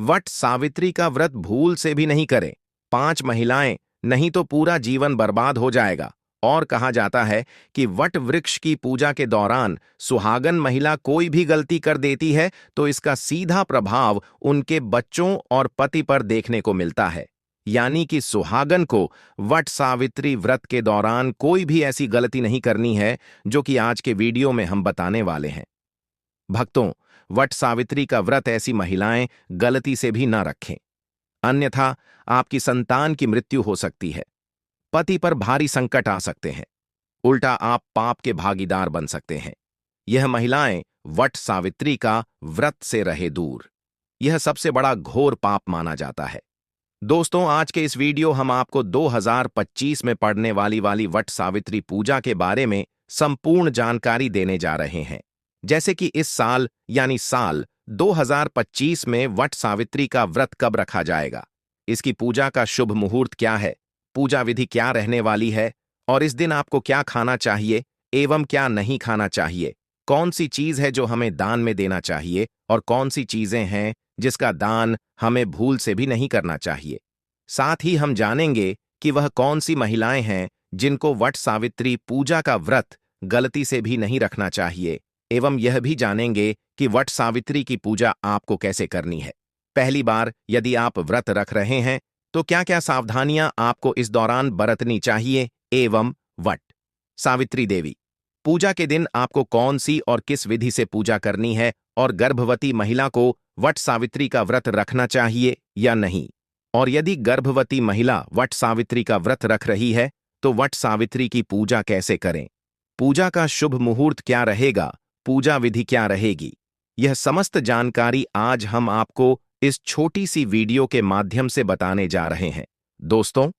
वट सावित्री का व्रत भूल से भी नहीं करें। 5 महिलाएं, नहीं तो पूरा जीवन बर्बाद हो जाएगा। और कहा जाता है कि वट वृक्ष की पूजा के दौरान सुहागन महिला कोई भी गलती कर देती है तो इसका सीधा प्रभाव उनके बच्चों और पति पर देखने को मिलता है। यानी कि सुहागन को वट सावित्री व्रत के दौरान कोई भी ऐसी गलती नहीं करनी है जो कि आज के वीडियो में हम बताने वाले हैं। भक्तों, वट सावित्री का व्रत ऐसी महिलाएं गलती से भी न रखें, अन्यथा आपकी संतान की मृत्यु हो सकती है, पति पर भारी संकट आ सकते हैं, उल्टा आप पाप के भागीदार बन सकते हैं। यह महिलाएं वट सावित्री का व्रत से रहे दूर। यह सबसे बड़ा घोर पाप माना जाता है। दोस्तों, आज के इस वीडियो हम आपको 2025 में पड़ने वाली वट सावित्री पूजा के बारे में संपूर्ण जानकारी देने जा रहे हैं। जैसे कि इस साल यानी साल 2025 में वट सावित्री का व्रत कब रखा जाएगा, इसकी पूजा का शुभ मुहूर्त क्या है, पूजा विधि क्या रहने वाली है और इस दिन आपको क्या खाना चाहिए एवं क्या नहीं खाना चाहिए, कौन सी चीज है जो हमें दान में देना चाहिए और कौन सी चीजें हैं जिसका दान हमें भूल से भी नहीं करना चाहिए। साथ ही हम जानेंगे कि वह कौन सी महिलाएं हैं जिनको वट सावित्री पूजा का व्रत गलती से भी नहीं रखना चाहिए, एवं यह भी जानेंगे कि वट सावित्री की पूजा आपको कैसे करनी है। पहली बार यदि आप व्रत रख रहे हैं तो क्या क्या सावधानियां आपको इस दौरान बरतनी चाहिए एवं वट सावित्री देवी पूजा के दिन आपको कौन सी और किस विधि से पूजा करनी है और गर्भवती महिला को वट सावित्री का व्रत रखना चाहिए या नहीं, और यदि गर्भवती महिला वट सावित्री का व्रत रख रही है तो वट सावित्री की पूजा कैसे करें, पूजा का शुभ मुहूर्त क्या रहेगा, पूजा विधि क्या रहेगी, यह समस्त जानकारी आज हम आपको इस छोटी सी वीडियो के माध्यम से बताने जा रहे हैं। दोस्तों,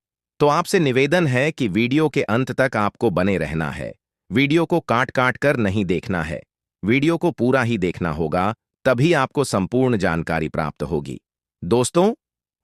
तो आपसे निवेदन है कि वीडियो के अंत तक आपको बने रहना है। वीडियो को काट काट कर नहीं देखना है, वीडियो को पूरा ही देखना होगा, तभी आपको संपूर्ण जानकारी प्राप्त होगी। दोस्तों,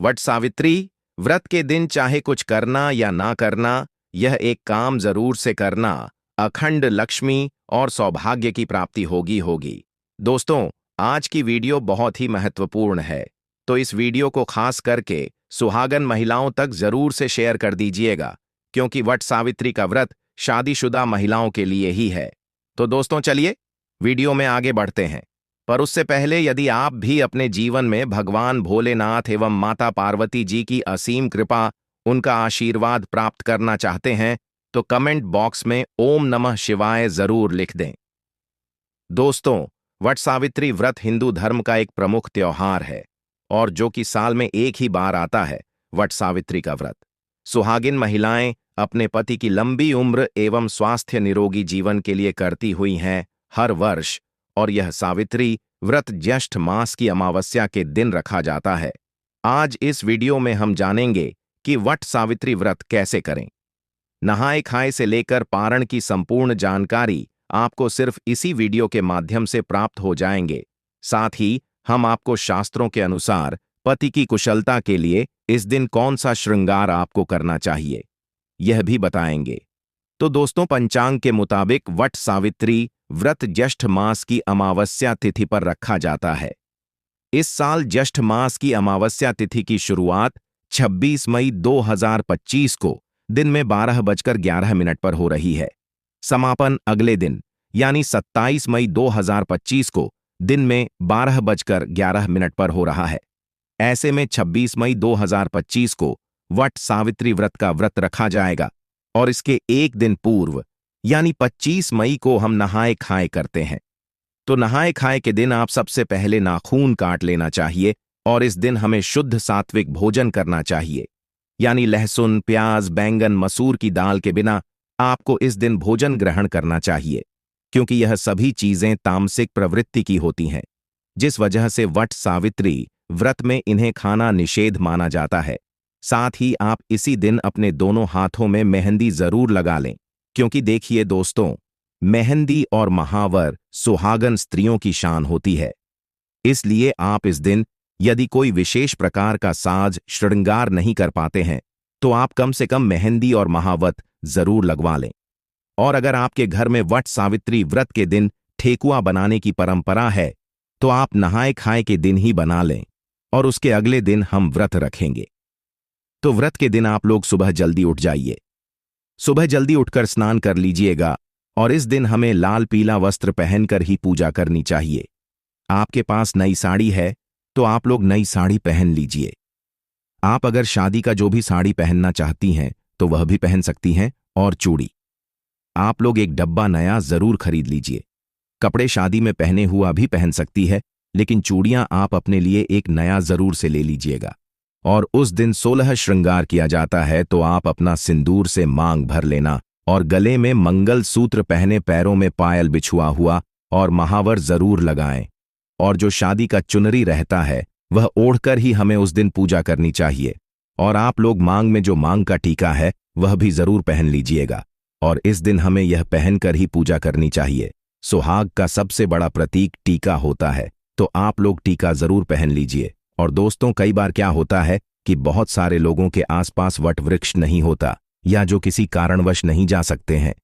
वट सावित्री व्रत के दिन चाहे कुछ करना या ना करना, यह एक काम जरूर से करना, अखंड लक्ष्मी और सौभाग्य की प्राप्ति होगी। दोस्तों, आज की वीडियो बहुत ही महत्वपूर्ण है, तो इस वीडियो को खास करके सुहागन महिलाओं तक जरूर से शेयर कर दीजिएगा, क्योंकि वट सावित्री का व्रत शादीशुदा महिलाओं के लिए ही है। तो दोस्तों, चलिए वीडियो में आगे बढ़ते हैं, पर उससे पहले यदि आप भी अपने जीवन में भगवान भोलेनाथ एवं माता पार्वती जी की असीम कृपा, उनका आशीर्वाद प्राप्त करना चाहते हैं तो कमेंट बॉक्स में ओम नमः शिवाय जरूर लिख दें। दोस्तों, वट सावित्री व्रत हिंदू धर्म का एक प्रमुख त्योहार है और जो कि साल में एक ही बार आता है। वट सावित्री का व्रत सुहागिन महिलाएं अपने पति की लंबी उम्र एवं स्वास्थ्य निरोगी जीवन के लिए करती हुई हैं हर वर्ष, और यह सावित्री व्रत ज्येष्ठ मास की अमावस्या के दिन रखा जाता है। आज इस वीडियो में हम जानेंगे कि वट सावित्री व्रत कैसे करें। नहाए खाए से लेकर पारण की संपूर्ण जानकारी आपको सिर्फ इसी वीडियो के माध्यम से प्राप्त हो जाएंगे। साथ ही हम आपको शास्त्रों के अनुसार पति की कुशलता के लिए इस दिन कौन सा श्रृंगार आपको करना चाहिए, यह भी बताएंगे। तो दोस्तों, पंचांग के मुताबिक वट सावित्री व्रत ज्येष्ठ मास की अमावस्या तिथि पर रखा जाता है। इस साल ज्येष्ठ मास की अमावस्या तिथि की शुरुआत 26 मई 2025 को दिन में 12:11 पर हो रही है। समापन अगले दिन यानी 27 मई 2025 को दिन में 12:11 पर हो रहा है। ऐसे में 26 मई 2025 को वट सावित्री व्रत का व्रत रखा जाएगा और इसके एक दिन पूर्व यानी 25 मई को हम नहाए खाए करते हैं। तो नहाए खाए के दिन आप सबसे पहले नाखून काट लेना चाहिए और इस दिन हमें शुद्ध सात्विक भोजन करना चाहिए, यानी लहसुन, प्याज, बैंगन, मसूर की दाल के बिना आपको इस दिन भोजन ग्रहण करना चाहिए, क्योंकि यह सभी चीजें तामसिक प्रवृत्ति की होती हैं, जिस वजह से वट सावित्री व्रत में इन्हें खाना निषेध माना जाता है। साथ ही आप इसी दिन अपने दोनों हाथों में मेहंदी जरूर लगा लें, क्योंकि देखिए दोस्तों, मेहंदी और महावर सुहागन स्त्रियों की शान होती है। इसलिए आप इस दिन यदि कोई विशेष प्रकार का साज श्रृंगार नहीं कर पाते हैं तो आप कम से कम मेहंदी और महावत जरूर लगवा लें। और अगर आपके घर में वट सावित्री व्रत के दिन ठेकुआ बनाने की परंपरा है तो आप नहाए खाए के दिन ही बना लें और उसके अगले दिन हम व्रत रखेंगे। तो व्रत के दिन आप लोग सुबह जल्दी उठ जाइए। सुबह जल्दी उठकर स्नान कर लीजिएगा और इस दिन हमें लाल पीला वस्त्र पहनकर ही पूजा करनी चाहिए। आपके पास नई साड़ी है तो आप लोग नई साड़ी पहन लीजिए। आप अगर शादी का जो भी साड़ी पहनना चाहती हैं तो वह भी पहन सकती हैं। और चूड़ी आप लोग एक डब्बा नया जरूर खरीद लीजिए। कपड़े शादी में पहने हुआ भी पहन सकती है, लेकिन चूड़ियां आप अपने लिए एक नया जरूर से ले लीजिएगा। और उस दिन 16 श्रृंगार किया जाता है तो आप अपना सिंदूर से मांग भर लेना और गले में मंगल सूत्र पहने, पैरों में पायल बिछुआ हुआ और महावर जरूर लगाएं। और जो शादी का चुनरी रहता है वह ओढ़कर ही हमें उस दिन पूजा करनी चाहिए। और आप लोग मांग में जो मांग का टीका है वह भी जरूर पहन लीजिएगा और इस दिन हमें यह पहनकर ही पूजा करनी चाहिए। सुहाग का सबसे बड़ा प्रतीक टीका होता है, तो आप लोग टीका जरूर पहन लीजिए। और दोस्तों, कई बार क्या होता है कि बहुत सारे लोगों के आसपास वट वृक्ष नहीं होता या जो किसी कारणवश नहीं जा सकते हैं।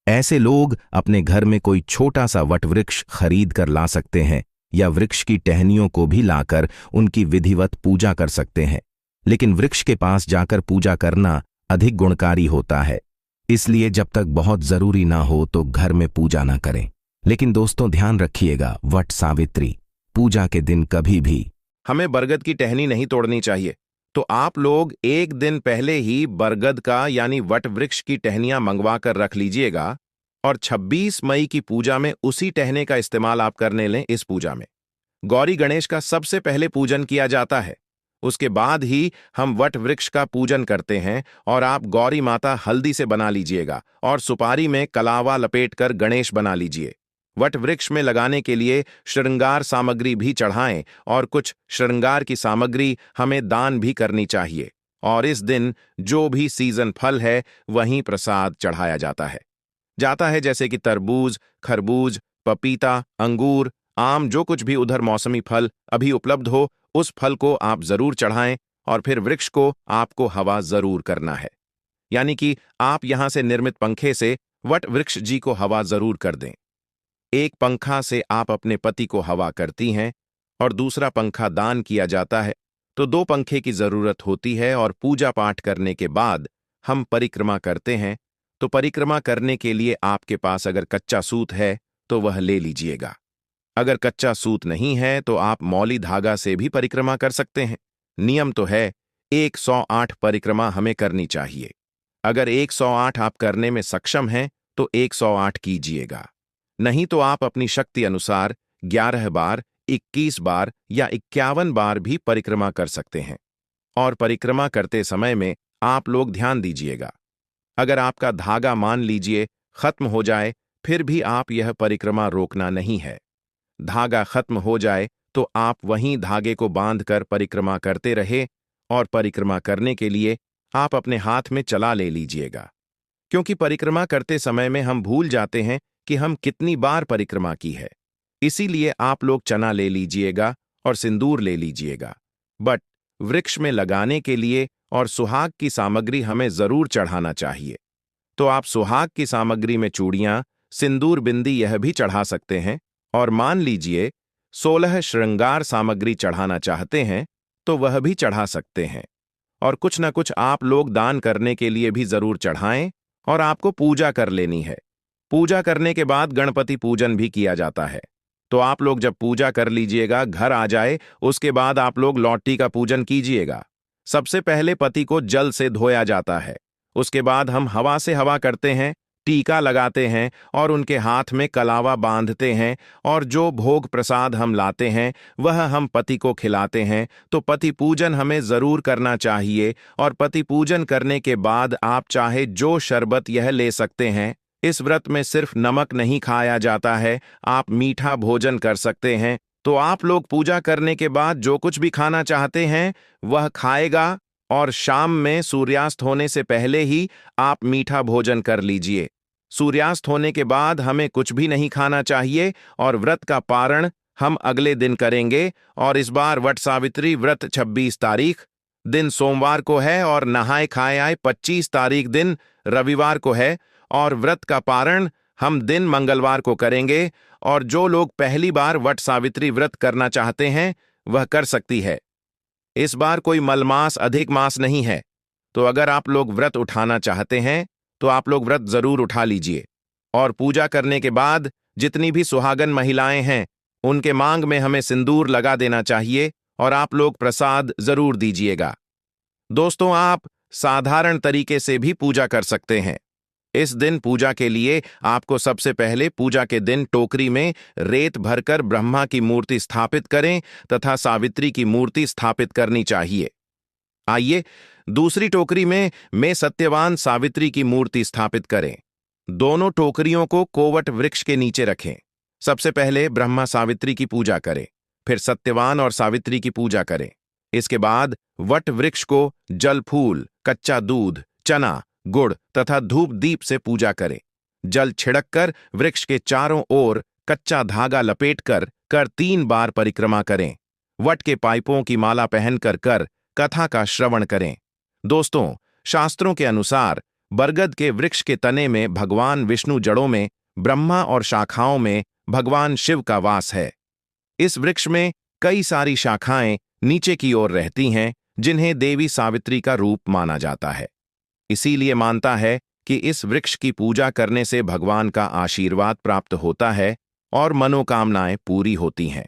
ऐसे लोग अपने घर में कोई छोटा सा वट वृक्ष खरीद कर ला सकते हैं या वृक्ष की टहनियों को भी लाकर उनकी विधिवत पूजा कर सकते हैं। लेकिन वृक्ष के पास जाकर पूजा करना अधिक गुणकारी होता है, इसलिए जब तक बहुत जरूरी ना हो तो घर में पूजा ना करें। लेकिन दोस्तों, ध्यान रखिएगा, वट सावित्री पूजा के दिन कभी भी हमें बरगद की टहनी नहीं तोड़नी चाहिए। तो आप लोग एक दिन पहले ही बरगद का यानी वट वृक्ष की टहनियां मंगवा कर रख लीजिएगा और 26 मई की पूजा में उसी टहने का इस्तेमाल आप करने लें। इस पूजा में गौरी गणेश का सबसे पहले पूजन किया जाता है, उसके बाद ही हम वट वृक्ष का पूजन करते हैं। और आप गौरी माता हल्दी से बना लीजिएगा और सुपारी में कलावा लपेटकर गणेश बना लीजिए। वट वृक्ष में लगाने के लिए श्रृंगार सामग्री भी चढ़ाएं और कुछ श्रृंगार की सामग्री हमें दान भी करनी चाहिए। और इस दिन जो भी सीजन फल है वहीं प्रसाद चढ़ाया जाता है जैसे कि तरबूज, खरबूज, पपीता, अंगूर, आम, जो कुछ भी उधर मौसमी फल अभी उपलब्ध हो उस फल को आप जरूर चढ़ाएं। और फिर वृक्ष को आपको हवा जरूर करना है, यानी कि आप यहां से निर्मित पंखे से वट वृक्ष जी को हवा जरूर कर दें। एक पंखा से आप अपने पति को हवा करती हैं और दूसरा पंखा दान किया जाता है, तो 2 पंखे की जरूरत होती है। और पूजा पाठ करने के बाद हम परिक्रमा करते हैं। तो परिक्रमा करने के लिए आपके पास अगर कच्चा सूत है तो वह ले लीजिएगा। अगर कच्चा सूत नहीं है तो आप मौली धागा से भी परिक्रमा कर सकते हैं। नियम तो है 108 परिक्रमा हमें करनी चाहिए। अगर 108 आप करने में सक्षम हैं तो 108 कीजिएगा, नहीं तो आप अपनी शक्ति अनुसार 11 बार, 21 बार या 51 बार भी परिक्रमा कर सकते हैं। और परिक्रमा करते समय में आप लोग ध्यान दीजिएगा, अगर आपका धागा मान लीजिए खत्म हो जाए फिर भी आप यह परिक्रमा रोकना नहीं है। धागा खत्म हो जाए तो आप वहीं धागे को बांधकर परिक्रमा करते रहे। और परिक्रमा करने के लिए आप अपने हाथ में चला ले लीजिएगा, क्योंकि परिक्रमा करते समय में हम भूल जाते हैं कि हम कितनी बार परिक्रमा की है। इसीलिए आप लोग चना ले लीजिएगा और सिंदूर ले लीजिएगा। बट वृक्ष में लगाने के लिए और सुहाग की सामग्री हमें जरूर चढ़ाना चाहिए। तो आप सुहाग की सामग्री में चूड़ियां, सिंदूर, बिंदी यह भी चढ़ा सकते हैं। और मान लीजिए 16 श्रृंगार सामग्री चढ़ाना चाहते हैं तो वह भी चढ़ा सकते हैं। और कुछ न कुछ आप लोग दान करने के लिए भी जरूर चढ़ाएं। और आपको पूजा कर लेनी है। पूजा करने के बाद गणपति पूजन भी किया जाता है। तो आप लोग जब पूजा कर लीजिएगा, घर आ जाए, उसके बाद आप लोग लौटी का पूजन कीजिएगा। सबसे पहले पति को जल से धोया जाता है, उसके बाद हम हवा से हवा करते हैं, टीका लगाते हैं और उनके हाथ में कलावा बांधते हैं। और जो भोग प्रसाद हम लाते हैं वह हम पति को खिलाते हैं। तो पति पूजन हमें जरूर करना चाहिए। और पति पूजन करने के बाद आप चाहे जो शरबत यह ले सकते हैं। इस व्रत में सिर्फ नमक नहीं खाया जाता है, आप मीठा भोजन कर सकते हैं। तो आप लोग पूजा करने के बाद जो कुछ भी खाना चाहते हैं वह खाएगा। और शाम में सूर्यास्त होने से पहले ही आप मीठा भोजन कर लीजिए। सूर्यास्त होने के बाद हमें कुछ भी नहीं खाना चाहिए। और व्रत का पारण हम अगले दिन करेंगे। और इस बार वट सावित्री व्रत 26 तारीख दिन सोमवार को है और नहाए खाए आए 25 तारीख दिन रविवार को है। और व्रत का पारण हम दिन मंगलवार को करेंगे। और जो लोग पहली बार वट सावित्री व्रत करना चाहते हैं वह कर सकती है। इस बार कोई मलमास अधिक मास नहीं है, तो अगर आप लोग व्रत उठाना चाहते हैं तो आप लोग व्रत जरूर उठा लीजिए। और पूजा करने के बाद जितनी भी सुहागन महिलाएं हैं उनके मांग में हमें सिंदूर लगा देना चाहिए और आप लोग प्रसाद जरूर दीजिएगा। दोस्तों, आप साधारण तरीके से भी पूजा कर सकते हैं। इस दिन पूजा के लिए आपको सबसे पहले पूजा के दिन टोकरी में रेत भरकर ब्रह्मा की मूर्ति स्थापित करें तथा सावित्री की मूर्ति स्थापित करनी चाहिए। आइए दूसरी टोकरी में मैं सत्यवान सावित्री की मूर्ति स्थापित करें। दोनों टोकरियों को कोवट वृक्ष के नीचे रखें। सबसे पहले ब्रह्मा सावित्री की पूजा करें, फिर सत्यवान और सावित्री की पूजा करें। इसके बाद वट वृक्ष को जल, फूल, कच्चा दूध, चना, गुड़ तथा धूप दीप से पूजा करें। जल छिड़क कर वृक्ष के चारों ओर कच्चा धागा लपेटकर कर 3 बार परिक्रमा करें। वट के पाइपों की माला पहनकर कर कथा का श्रवण करें। दोस्तों, शास्त्रों के अनुसार बरगद के वृक्ष के तने में भगवान विष्णु, जड़ों में ब्रह्मा और शाखाओं में भगवान शिव का वास है। इस वृक्ष में कई सारी शाखाएं नीचे की ओर रहती हैं जिन्हें देवी सावित्री का रूप माना जाता है। इसीलिए मानता है कि इस वृक्ष की पूजा करने से भगवान का आशीर्वाद प्राप्त होता है और मनोकामनाएं पूरी होती हैं।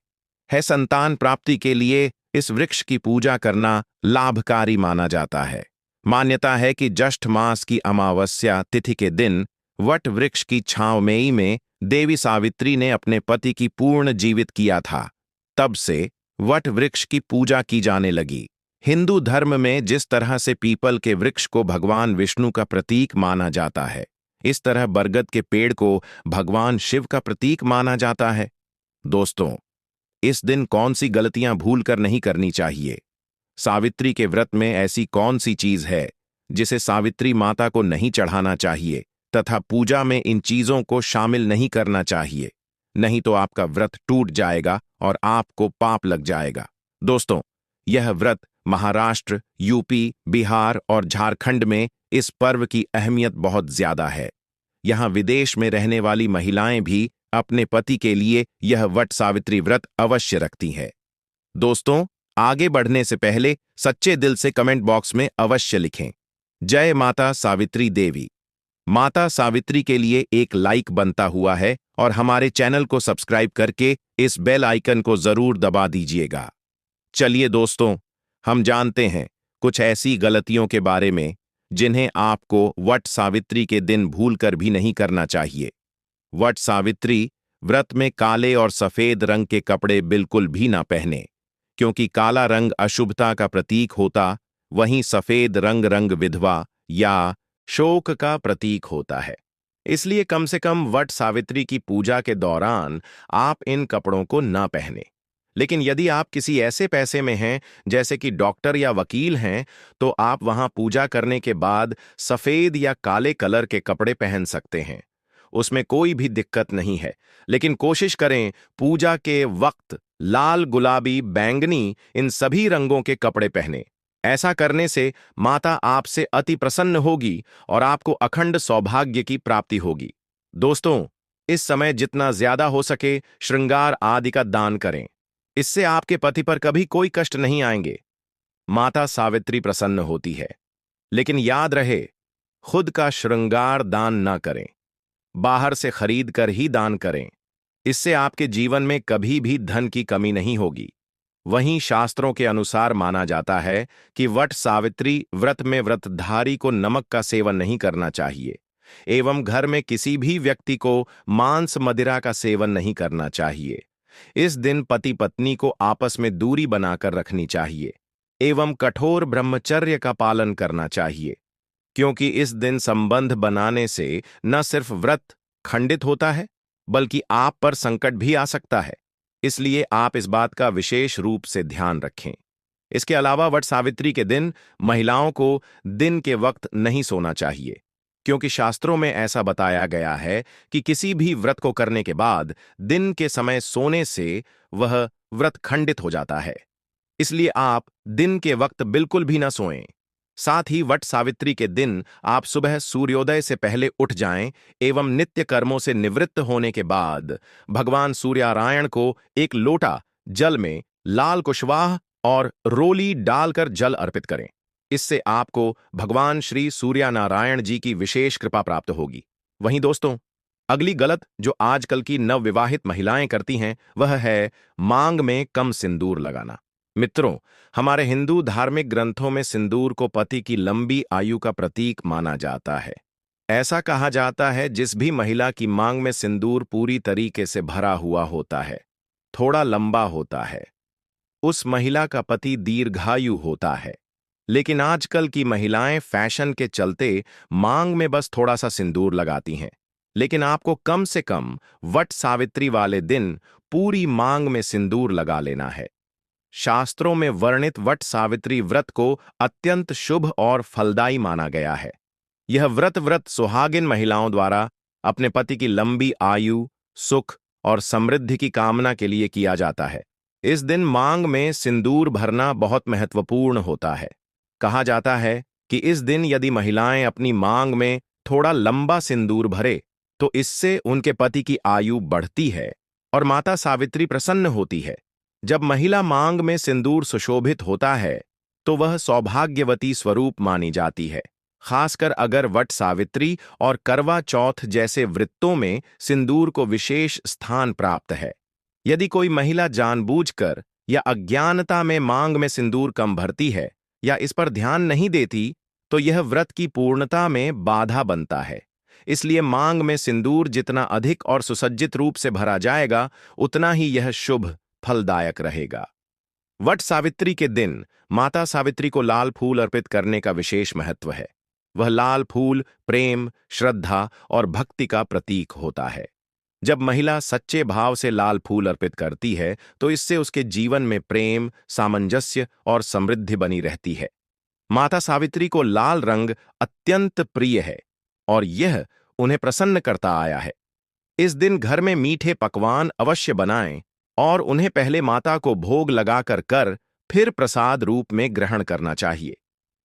संतान प्राप्ति के लिए इस वृक्ष की पूजा करना लाभकारी माना जाता है। मान्यता है कि ज्येष्ठ मास की अमावस्या तिथि के दिन वट वृक्ष की छांव में देवी सावित्री ने अपने पति की पूर्ण जीवित किया था। तब से वट वृक्ष की पूजा की जाने लगी। हिंदू धर्म में जिस तरह से पीपल के वृक्ष को भगवान विष्णु का प्रतीक माना जाता है, इस तरह बरगद के पेड़ को भगवान शिव का प्रतीक माना जाता है। दोस्तों, इस दिन कौन सी गलतियां भूलकर नहीं करनी चाहिए? सावित्री के व्रत में ऐसी कौन सी चीज है जिसे सावित्री माता को नहीं चढ़ाना चाहिए तथा पूजा में इन चीजों को शामिल नहीं करना चाहिए? नहीं तो आपका व्रत टूट जाएगा और आपको पाप लग जाएगा। दोस्तों, यह व्रत महाराष्ट्र, यूपी, बिहार और झारखंड में इस पर्व की अहमियत बहुत ज्यादा है। यहां विदेश में रहने वाली महिलाएं भी अपने पति के लिए यह वट सावित्री व्रत अवश्य रखती हैं। दोस्तों, आगे बढ़ने से पहले सच्चे दिल से कमेंट बॉक्स में अवश्य लिखें, जय माता सावित्री देवी। माता सावित्री के लिए एक लाइक बनता हुआ है और हमारे चैनल को सब्सक्राइब करके इस बेल आइकन को जरूर दबा दीजिएगा। चलिए दोस्तों, हम जानते हैं कुछ ऐसी गलतियों के बारे में जिन्हें आपको वट सावित्री के दिन भूलकर भी नहीं करना चाहिए। वट सावित्री व्रत में काले और सफेद रंग के कपड़े बिल्कुल भी ना पहने, क्योंकि काला रंग अशुभता का प्रतीक होता, वहीं सफेद रंग विधवा या शोक का प्रतीक होता है। इसलिए कम से कम वट सावित्री की पूजा के दौरान आप इन कपड़ों को ना पहने। लेकिन यदि आप किसी ऐसे पैसे में हैं जैसे कि डॉक्टर या वकील हैं, तो आप वहां पूजा करने के बाद सफेद या काले कलर के कपड़े पहन सकते हैं। उसमें कोई भी दिक्कत नहीं है, लेकिन कोशिश करें पूजा के वक्त लाल, गुलाबी, बैंगनी इन सभी रंगों के कपड़े पहने। ऐसा करने से माता आपसे अति प्रसन्न होगी और आपको अखंड सौभाग्य की प्राप्ति होगी। दोस्तों, इस समय जितना ज्यादा हो सके श्रृंगार आदि का दान करें। इससे आपके पति पर कभी कोई कष्ट नहीं आएंगे। माता सावित्री प्रसन्न होती है। लेकिन याद रहे, खुद का श्रृंगार दान ना करें, बाहर से खरीद कर ही दान करें। इससे आपके जीवन में कभी भी धन की कमी नहीं होगी। वहीं शास्त्रों के अनुसार माना जाता है कि वट सावित्री व्रत में व्रतधारी को नमक का सेवन नहीं करना चाहिए एवं घर में किसी भी व्यक्ति को मांस, मदिरा का सेवन नहीं करना चाहिए। इस दिन पति पत्नी को आपस में दूरी बनाकर रखनी चाहिए एवं कठोर ब्रह्मचर्य का पालन करना चाहिए, क्योंकि इस दिन संबंध बनाने से न सिर्फ व्रत खंडित होता है बल्कि आप पर संकट भी आ सकता है। इसलिए आप इस बात का विशेष रूप से ध्यान रखें। इसके अलावा वट सावित्री के दिन महिलाओं को दिन के वक्त नहीं सोना चाहिए, क्योंकि शास्त्रों में ऐसा बताया गया है कि किसी भी व्रत को करने के बाद दिन के समय सोने से वह व्रत खंडित हो जाता है। इसलिए आप दिन के वक्त बिल्कुल भी ना सोएं। साथ ही वट सावित्री के दिन आप सुबह सूर्योदय से पहले उठ जाएं एवं नित्य कर्मों से निवृत्त होने के बाद भगवान सूर्यनारायण को एक लोटा जल में लाल कुशवाह और रोली डालकर जल अर्पित करें। इससे आपको भगवान श्री सूर्यनारायण जी की विशेष कृपा प्राप्त होगी। वहीं दोस्तों, अगली गलत जो आजकल की नवविवाहित महिलाएं करती हैं वह है मांग में कम सिंदूर लगाना। मित्रों, हमारे हिंदू धार्मिक ग्रंथों में सिंदूर को पति की लंबी आयु का प्रतीक माना जाता है। ऐसा कहा जाता है जिस भी महिला की मांग में सिंदूर पूरी तरीके से भरा हुआ होता है, थोड़ा लंबा होता है, उस महिला का पति दीर्घायु होता है। लेकिन आजकल की महिलाएं फैशन के चलते मांग में बस थोड़ा सा सिंदूर लगाती हैं। लेकिन आपको कम से कम वट सावित्री वाले दिन पूरी मांग में सिंदूर लगा लेना है। शास्त्रों में वर्णित वट सावित्री व्रत को अत्यंत शुभ और फलदायी माना गया है। यह व्रत सुहागिन महिलाओं द्वारा अपने पति की लंबी आयु, सुख और समृद्धि की कामना के लिए किया जाता है। इस दिन मांग में सिंदूर भरना बहुत महत्वपूर्ण होता है। कहा जाता है कि इस दिन यदि महिलाएं अपनी मांग में थोड़ा लंबा सिंदूर भरे तो इससे उनके पति की आयु बढ़ती है और माता सावित्री प्रसन्न होती है। जब महिला मांग में सिंदूर सुशोभित होता है तो वह सौभाग्यवती स्वरूप मानी जाती है, खासकर अगर वट सावित्री और करवा चौथ जैसे व्रतों में सिंदूर को विशेष स्थान प्राप्त है। यदि कोई महिला जानबूझकर या अज्ञानता में मांग में सिंदूर कम भरती है या इस पर ध्यान नहीं देती तो यह व्रत की पूर्णता में बाधा बनता है। इसलिए मांग में सिंदूर जितना अधिक और सुसज्जित रूप से भरा जाएगा उतना ही यह शुभ फलदायक रहेगा। वट सावित्री के दिन माता सावित्री को लाल फूल अर्पित करने का विशेष महत्व है। वह लाल फूल प्रेम, श्रद्धा और भक्ति का प्रतीक होता है। जब महिला सच्चे भाव से लाल फूल अर्पित करती है तो इससे उसके जीवन में प्रेम, सामंजस्य और समृद्धि बनी रहती है। माता सावित्री को लाल रंग अत्यंत प्रिय है और यह उन्हें प्रसन्न करता आया है। इस दिन घर में मीठे पकवान अवश्य बनाएं और उन्हें पहले माता को भोग लगाकर फिर प्रसाद रूप में ग्रहण करना चाहिए।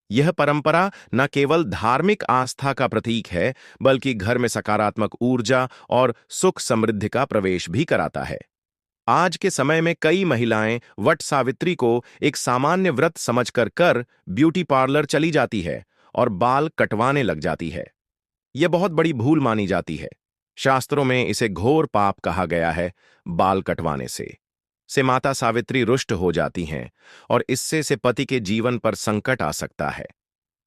यह परंपरा न केवल धार्मिक आस्था का प्रतीक है बल्कि घर में सकारात्मक ऊर्जा और सुख समृद्धि का प्रवेश भी कराता है। आज के समय में कई महिलाएं वट सावित्री को एक सामान्य व्रत समझकर ब्यूटी पार्लर चली जाती है और बाल कटवाने लग जाती है। यह बहुत बड़ी भूल मानी जाती है। शास्त्रों में इसे घोर पाप कहा गया है। बाल कटवाने से माता सावित्री रुष्ट हो जाती हैं और इससे से पति के जीवन पर संकट आ सकता है।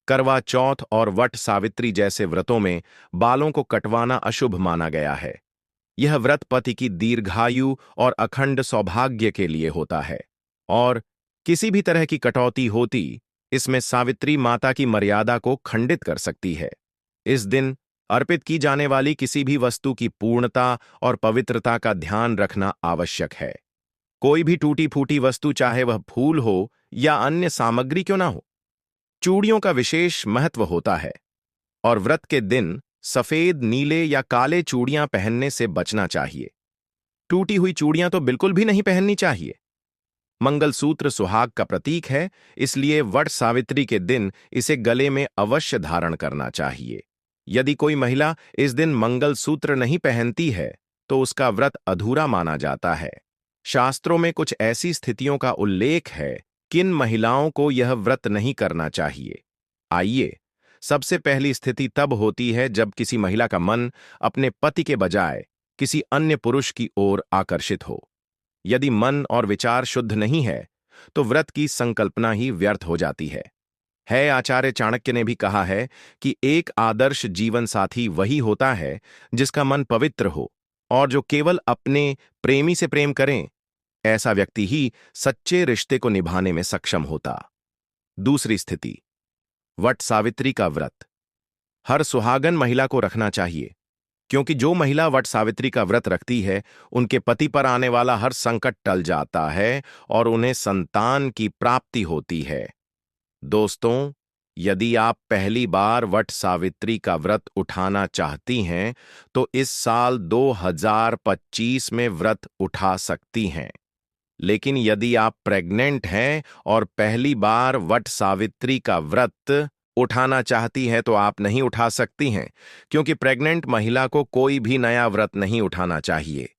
करवा चौथ और वट सावित्री जैसे व्रतों में बालों को कटवाना अशुभ माना गया है। यह व्रत पति की दीर्घायु और अखंड सौभाग्य के लिए होता है और किसी भी तरह की कटौती होती इसमें सावित्री माता की मर्यादा को खंडित कर सकती है। इस दिन अर्पित की जाने वाली किसी भी वस्तु की पूर्णता और पवित्रता का ध्यान रखना आवश्यक है। कोई भी टूटी फूटी वस्तु, चाहे वह फूल हो या अन्य सामग्री क्यों ना हो, चूड़ियों का विशेष महत्व होता है और व्रत के दिन सफेद, नीले या काले चूड़ियां पहनने से बचना चाहिए। टूटी हुई चूड़ियां तो बिल्कुल भी नहीं पहननी चाहिए। मंगलसूत्र सुहाग का प्रतीक है, इसलिए वट सावित्री के दिन इसे गले में अवश्य धारण करना चाहिए। यदि कोई महिला इस दिन मंगलसूत्र नहीं पहनती है तो उसका व्रत अधूरा माना जाता है। शास्त्रों में कुछ ऐसी स्थितियों का उल्लेख है किन महिलाओं को यह व्रत नहीं करना चाहिए। आइए, सबसे पहली स्थिति तब होती है जब किसी महिला का मन अपने पति के बजाय किसी अन्य पुरुष की ओर आकर्षित हो। यदि मन और विचार शुद्ध नहीं है तो व्रत की संकल्पना ही व्यर्थ हो जाती है। आचार्य चाणक्य ने भी कहा है कि एक आदर्श जीवन साथी वही होता है जिसका मन पवित्र हो और जो केवल अपने प्रेमी से प्रेम करें। ऐसा व्यक्ति ही सच्चे रिश्ते को निभाने में सक्षम होता। दूसरी स्थिति, वट सावित्री का व्रत हर सुहागन महिला को रखना चाहिए, क्योंकि जो महिला वट सावित्री का व्रत रखती है उनके पति पर आने वाला हर संकट टल जाता है और उन्हें संतान की प्राप्ति होती है। दोस्तों, यदि आप पहली बार वट सावित्री का व्रत उठाना चाहती हैं तो इस साल 2025 में व्रत उठा सकती हैं। लेकिन यदि आप प्रेग्नेंट हैं और पहली बार वट सावित्री का व्रत उठाना चाहती हैं तो आप नहीं उठा सकती हैं, क्योंकि प्रेग्नेंट महिला को कोई भी नया व्रत नहीं उठाना चाहिए।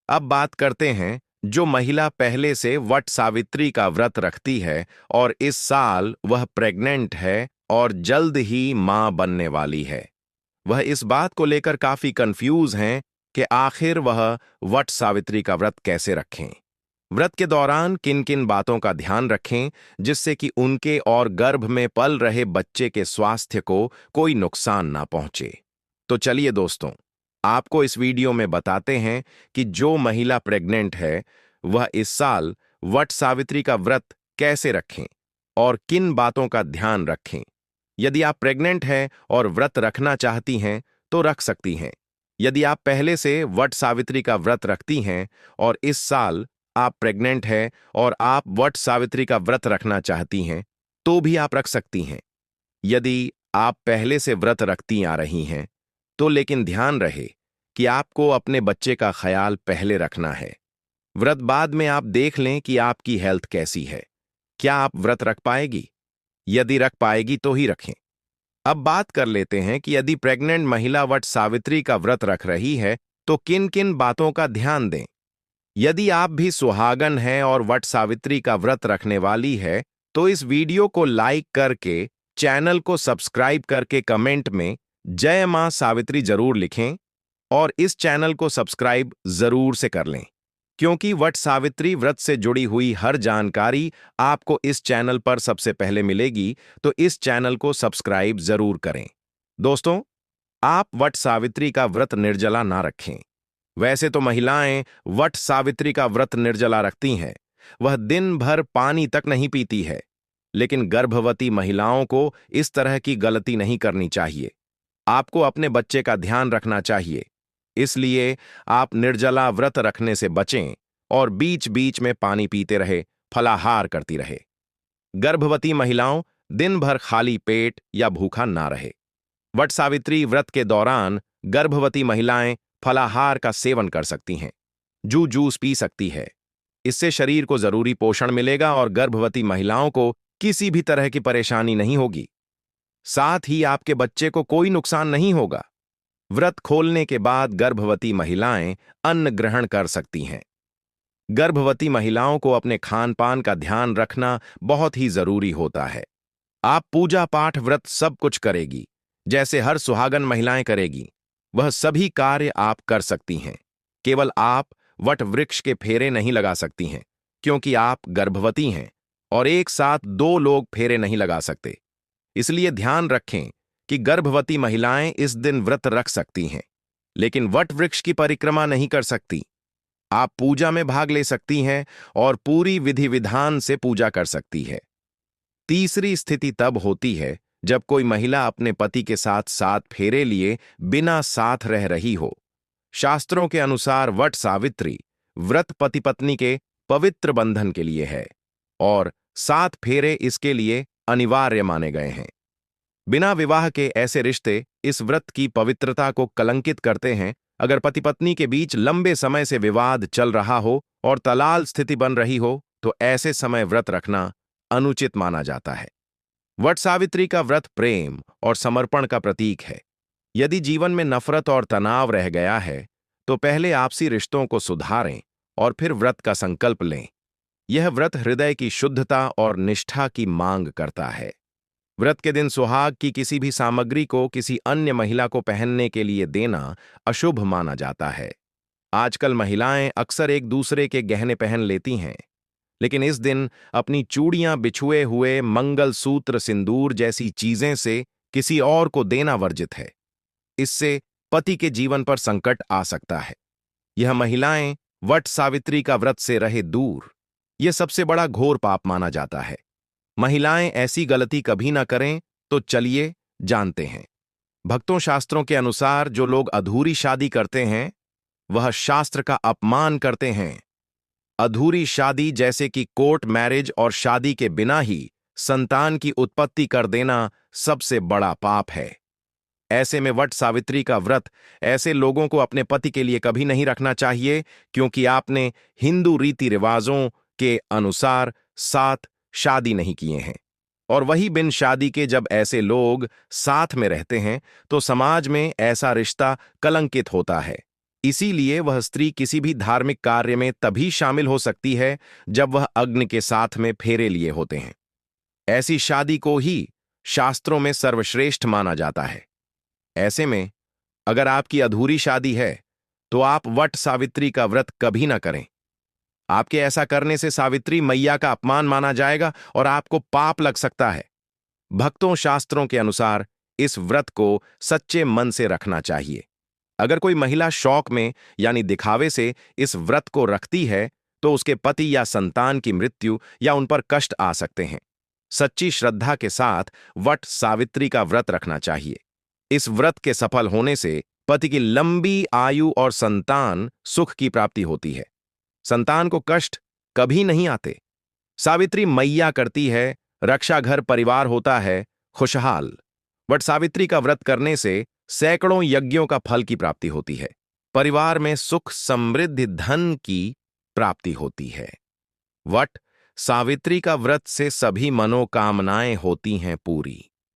अब बात करते हैं जो महिला पहले से वट सावित्री का व्रत रखती है और इस साल वह प्रेग्नेंट है और जल्द ही मां बनने वाली है, वह इस बात को लेकर काफी कंफ्यूज हैं कि आखिर वह वट सावित्री का व्रत कैसे रखें। व्रत के दौरान किन किन बातों का ध्यान रखें जिससे कि उनके और गर्भ में पल रहे बच्चे के स्वास्थ्य को कोई नुकसान ना पहुंचे। तो चलिए दोस्तों, आपको इस वीडियो में बताते हैं कि जो महिला प्रेग्नेंट है वह इस साल वट सावित्री का व्रत कैसे रखें और किन बातों का ध्यान रखें। यदि आप प्रेग्नेंट हैं और व्रत रखना चाहती हैं तो रख सकती हैं। यदि आप पहले से वट सावित्री का व्रत रखती हैं और इस साल आप प्रेग्नेंट हैं और आप वट सावित्री का व्रत रखना चाहती हैं तो भी आप रख सकती हैं। यदि आप पहले से व्रत रखती आ रही हैं तो लेकिन ध्यान रहे कि आपको अपने बच्चे का ख्याल पहले रखना है। व्रत बाद में आप देख लें कि आपकी हेल्थ कैसी है, क्या आप व्रत रख पाएगी। यदि रख पाएगी तो ही रखें। अब बात कर लेते हैं कि यदि प्रेग्नेंट महिला वट सावित्री का व्रत रख रही है तो किन किन बातों का ध्यान दें। यदि आप भी सुहागन हैं और वट सावित्री का व्रत रखने वाली है तो इस वीडियो को लाइक करके, चैनल को सब्सक्राइब करके कमेंट में जय मां सावित्री जरूर लिखें और इस चैनल को सब्सक्राइब जरूर से कर लें, क्योंकि वट सावित्री व्रत से जुड़ी हुई हर जानकारी आपको इस चैनल पर सबसे पहले मिलेगी। तो इस चैनल को सब्सक्राइब जरूर करें। दोस्तों, आप वट सावित्री का व्रत निर्जला ना रखें। वैसे तो महिलाएं वट सावित्री का व्रत निर्जला रखती हैं, वह दिन भर पानी तक नहीं पीती है, लेकिन गर्भवती महिलाओं को इस तरह की गलती नहीं करनी चाहिए। आपको अपने बच्चे का ध्यान रखना चाहिए, इसलिए आप निर्जला व्रत रखने से बचें और बीच बीच में पानी पीते रहे, फलाहार करती रहे। गर्भवती महिलाओं दिन भर खाली पेट या भूखा ना रहे। वट सावित्री व्रत के दौरान गर्भवती महिलाएं फलाहार का सेवन कर सकती हैं, जूस पी सकती है। इससे शरीर को जरूरी पोषण मिलेगा और गर्भवती महिलाओं को किसी भी तरह की परेशानी नहीं होगी। साथ ही आपके बच्चे को कोई नुकसान नहीं होगा। व्रत खोलने के बाद गर्भवती महिलाएं अन्न ग्रहण कर सकती हैं। गर्भवती महिलाओं को अपने खान पान का ध्यान रखना बहुत ही जरूरी होता है। आप पूजा पाठ व्रत सब कुछ करेगी जैसे हर सुहागन महिलाएं करेगी, वह सभी कार्य आप कर सकती हैं। केवल आप वट वृक्ष के फेरे नहीं लगा सकती हैं, क्योंकि आप गर्भवती हैं और एक साथ दो लोग फेरे नहीं लगा सकते। इसलिए ध्यान रखें कि गर्भवती महिलाएं इस दिन व्रत रख सकती हैं, लेकिन वट वृक्ष की परिक्रमा नहीं कर सकती। आप पूजा में भाग ले सकती हैं और पूरी विधि विधान से पूजा कर सकती है। तीसरी स्थिति तब होती है जब कोई महिला अपने पति के साथ 7 फेरे लिए बिना साथ रह रही हो। शास्त्रों के अनुसार वट सावित्री व्रत पति पत्नी के पवित्र बंधन के लिए है और 7 फेरे इसके लिए अनिवार्य माने गए हैं। बिना विवाह के ऐसे रिश्ते इस व्रत की पवित्रता को कलंकित करते हैं। अगर पति पत्नी के बीच लंबे समय से विवाद चल रहा हो और तलाल स्थिति बन रही हो तो ऐसे समय व्रत रखना अनुचित माना जाता है। वट सावित्री का व्रत प्रेम और समर्पण का प्रतीक है। यदि जीवन में नफरत और तनाव रह गया है तो पहले आपसी रिश्तों को सुधारें और फिर व्रत का संकल्प लें। यह व्रत हृदय की शुद्धता और निष्ठा की मांग करता है। व्रत के दिन सुहाग की किसी भी सामग्री को किसी अन्य महिला को पहनने के लिए देना अशुभ माना जाता है। आजकल महिलाएं अक्सर एक दूसरे के गहने पहन लेती हैं, लेकिन इस दिन अपनी चूड़ियां, बिछुए हुए मंगल सूत्र, सिंदूर जैसी चीजें से किसी और को देना वर्जित है। इससे पति के जीवन पर संकट आ सकता है। यह महिलाएं वट सावित्री का व्रत से रहे दूर, यह सबसे बड़ा घोर पाप माना जाता है। महिलाएं ऐसी गलती कभी ना करें। तो चलिए जानते हैं। भक्तों, शास्त्रों के अनुसार जो लोग अधूरी शादी करते हैं वह शास्त्र का अपमान करते हैं। अधूरी शादी जैसे कि कोर्ट मैरिज और शादी के बिना ही संतान की उत्पत्ति कर देना सबसे बड़ा पाप है। ऐसे में वट सावित्री का व्रत ऐसे लोगों को अपने पति के लिए कभी नहीं रखना चाहिए, क्योंकि आपने हिंदू रीति रिवाजों के अनुसार 7 शादी नहीं किए हैं। और वही बिन शादी के जब ऐसे लोग साथ में रहते हैं तो समाज में ऐसा रिश्ता कलंकित होता है। इसीलिए वह स्त्री किसी भी धार्मिक कार्य में तभी शामिल हो सकती है जब वह अग्नि के साथ में फेरे लिए होते हैं। ऐसी शादी को ही शास्त्रों में सर्वश्रेष्ठ माना जाता है। ऐसे में अगर आपकी अधूरी शादी है तो आप वट सावित्री का व्रत कभी ना करें। आपके ऐसा करने से सावित्री मैया का अपमान माना जाएगा और आपको पाप लग सकता है। भक्तों, शास्त्रों के अनुसार इस व्रत को सच्चे मन से रखना चाहिए। अगर कोई महिला शौक में यानी दिखावे से इस व्रत को रखती है तो उसके पति या संतान की मृत्यु या उन पर कष्ट आ सकते हैं। सच्ची श्रद्धा के साथ वट सावित्री का व्रत रखना चाहिए। इस व्रत के सफल होने से पति की लंबी आयु और संतान सुख की प्राप्ति होती है। संतान को कष्ट कभी नहीं आते। सावित्री मैया करती है, रक्षा घर परिवार होता है खुशहाल। वट सावित्री का व्रत करने से सैकड़ों यज्ञों का फल की प्राप्ति होती है। परिवार में सुख, समृद्धि, धन की प्राप्ति होती है। वट सावित्री का व्रत से सभी मनोकामनाएं होती हैं पूरी।